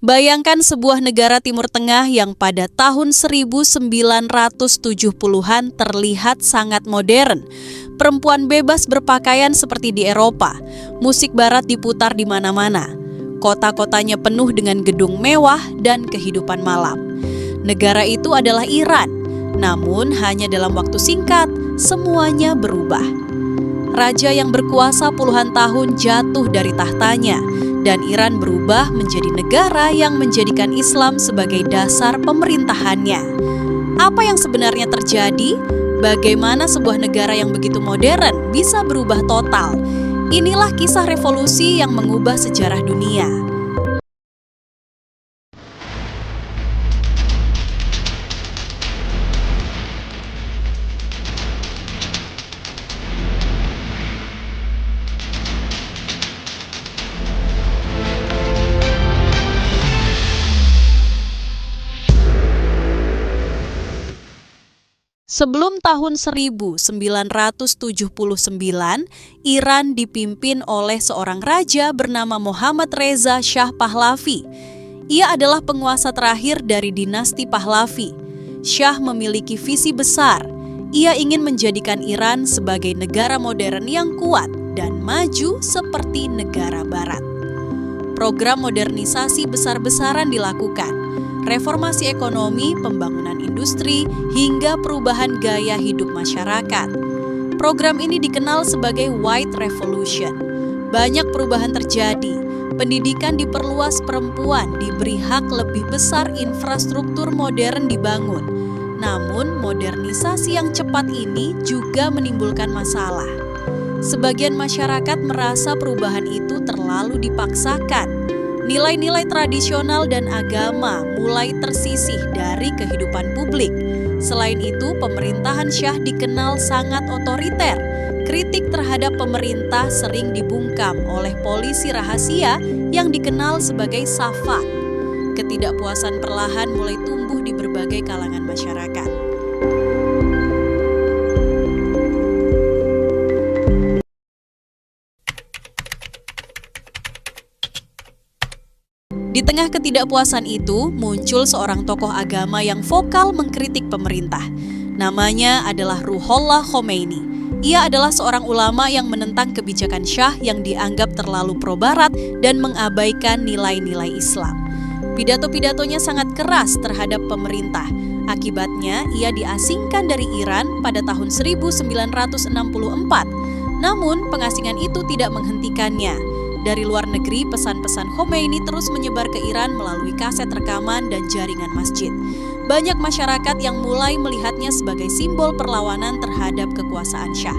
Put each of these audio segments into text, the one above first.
Bayangkan sebuah negara Timur Tengah yang pada tahun 1970-an terlihat sangat modern. Perempuan bebas berpakaian seperti di Eropa. Musik barat diputar di mana-mana. Kota-kotanya penuh dengan gedung mewah dan kehidupan malam. Negara itu adalah Iran. Namun hanya dalam waktu singkat, semuanya berubah. Raja yang berkuasa puluhan tahun jatuh dari tahtanya, dan Iran berubah menjadi negara yang menjadikan Islam sebagai dasar pemerintahannya. Apa yang sebenarnya terjadi? Bagaimana sebuah negara yang begitu modern bisa berubah total? Inilah kisah revolusi yang mengubah sejarah dunia. Sebelum tahun 1979, Iran dipimpin oleh seorang raja bernama Mohammad Reza Shah Pahlavi. Ia adalah penguasa terakhir dari dinasti Pahlavi. Shah memiliki visi besar. Ia ingin menjadikan Iran sebagai negara modern yang kuat dan maju seperti negara barat. Program modernisasi besar-besaran dilakukan. Reformasi ekonomi, pembangunan industri, hingga perubahan gaya hidup masyarakat. Program ini dikenal sebagai White Revolution. Banyak perubahan terjadi. Pendidikan diperluas, perempuan diberi hak lebih besar, infrastruktur modern dibangun. Namun, modernisasi yang cepat ini juga menimbulkan masalah. Sebagian masyarakat merasa perubahan itu terlalu dipaksakan. Nilai-nilai tradisional dan agama mulai tersisih dari kehidupan publik. Selain itu, pemerintahan Shah dikenal sangat otoriter. Kritik terhadap pemerintah sering dibungkam oleh polisi rahasia yang dikenal sebagai Safak. Ketidakpuasan perlahan mulai tumbuh di berbagai kalangan masyarakat. Di tengah ketidakpuasan itu, muncul seorang tokoh agama yang vokal mengkritik pemerintah. Namanya adalah Ruhollah Khomeini. Ia adalah seorang ulama yang menentang kebijakan Shah yang dianggap terlalu pro-barat dan mengabaikan nilai-nilai Islam. Pidato-pidatonya sangat keras terhadap pemerintah. Akibatnya, ia diasingkan dari Iran pada tahun 1964. Namun, pengasingan itu tidak menghentikannya. Dari luar negeri, pesan-pesan Khomeini terus menyebar ke Iran melalui kaset rekaman dan jaringan masjid. Banyak masyarakat yang mulai melihatnya sebagai simbol perlawanan terhadap kekuasaan Shah.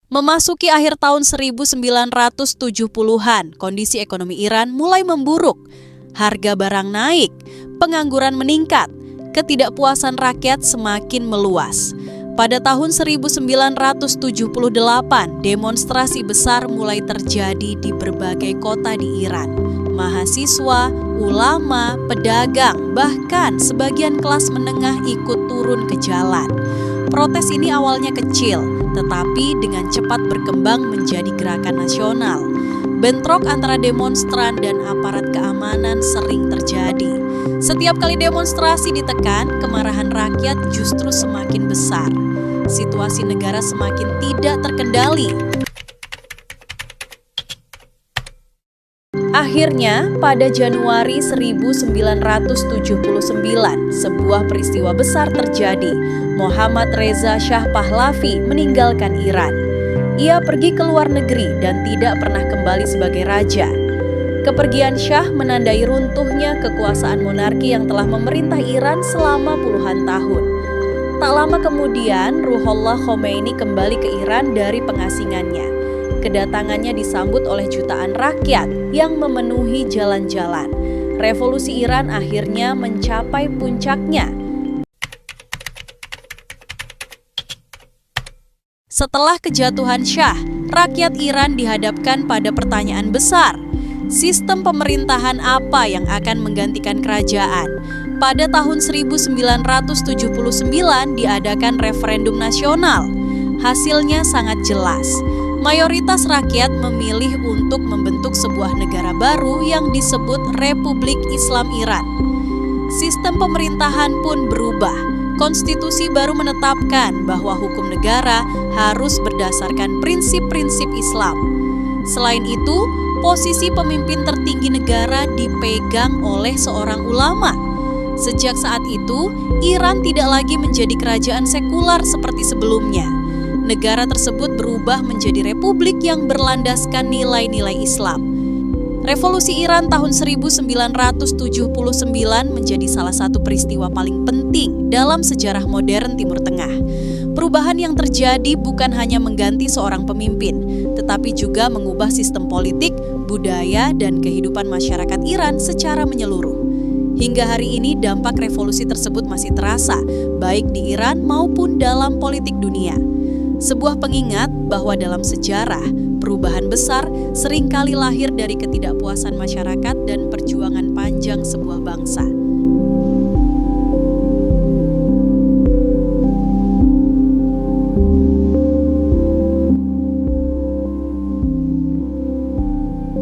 Memasuki akhir tahun 1970-an, kondisi ekonomi Iran mulai memburuk. Harga barang naik, pengangguran meningkat, ketidakpuasan rakyat semakin meluas. Pada tahun 1978, demonstrasi besar mulai terjadi di berbagai kota di Iran. Mahasiswa, ulama, pedagang, bahkan sebagian kelas menengah ikut turun ke jalan. Protes ini awalnya kecil, tetapi dengan cepat berkembang menjadi gerakan nasional. Bentrok antara demonstran dan aparat keamanan sering terjadi. Setiap kali demonstrasi ditekan, kemarahan rakyat justru semakin besar. Situasi negara semakin tidak terkendali. Akhirnya, pada Januari 1979, sebuah peristiwa besar terjadi. Mohammad Reza Shah Pahlavi meninggalkan Iran. Ia pergi ke luar negeri dan tidak pernah kembali sebagai raja. Kepergian Shah menandai runtuhnya kekuasaan monarki yang telah memerintah Iran selama puluhan tahun. Tak lama kemudian, Ruhollah Khomeini kembali ke Iran dari pengasingannya. Kedatangannya disambut oleh jutaan rakyat yang memenuhi jalan-jalan. Revolusi Iran akhirnya mencapai puncaknya. Setelah kejatuhan Shah, rakyat Iran dihadapkan pada pertanyaan besar. Sistem pemerintahan apa yang akan menggantikan kerajaan? Pada tahun 1979 diadakan referendum nasional. Hasilnya sangat jelas. mayoritas rakyat memilih untuk membentuk sebuah negara baru yang disebut Republik Islam Iran. Sistem pemerintahan pun berubah. Konstitusi baru menetapkan bahwa hukum negara harus berdasarkan prinsip-prinsip Islam. Selain itu, posisi pemimpin tertinggi negara dipegang oleh seorang ulama. Sejak saat itu, Iran tidak lagi menjadi kerajaan sekular seperti sebelumnya. Negara tersebut berubah menjadi republik yang berlandaskan nilai-nilai Islam. Revolusi Iran tahun 1979 menjadi salah satu peristiwa paling penting dalam sejarah modern Timur Tengah. Perubahan yang terjadi bukan hanya mengganti seorang pemimpin, tetapi juga mengubah sistem politik, budaya, dan kehidupan masyarakat Iran secara menyeluruh. Hingga hari ini dampak revolusi tersebut masih terasa, baik di Iran maupun dalam politik dunia. Sebuah pengingat bahwa dalam sejarah, perubahan besar seringkali lahir dari ketidakpuasan masyarakat dan perjuangan panjang sebuah bangsa.